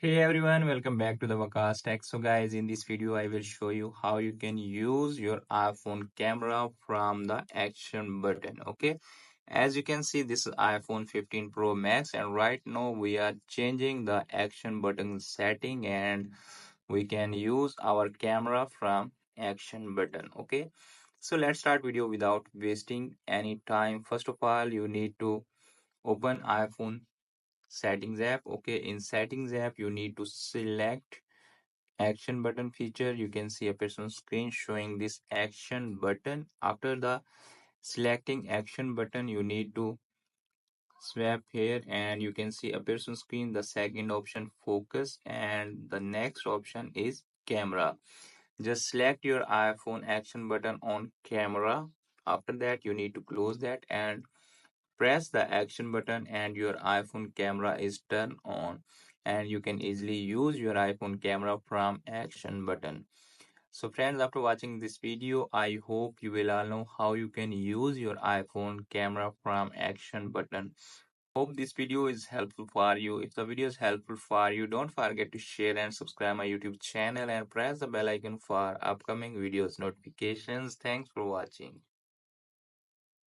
Hey everyone, welcome back to the Vakas Tech. So guys, in this video, I will show you how you can use your iPhone camera from the action button. Okay, as you can see, this is iPhone 15 Pro Max, and right now we are changing the action button setting, and we can use our camera from action button. Okay, so let's start video without wasting any time. First of all, you need to open iPhone settings app. Okay, in settings app you need to select action button feature. You can see a person screen showing this action button. After the selecting action button, you need to swap here and you can see a person screen. The second option focus, and the next option is camera. Just select your iPhone action button on camera. After that, you need to close that and press the action button, and your iPhone camera is turned on, and you can easily use your iPhone camera from action button. So friends, after watching this video, I hope you will all know how you can use your iPhone camera from action button. Hope this video is helpful for you. If the video is helpful for you, don't forget to share and subscribe my YouTube channel and press the bell icon for upcoming videos notifications. Thanks for watching.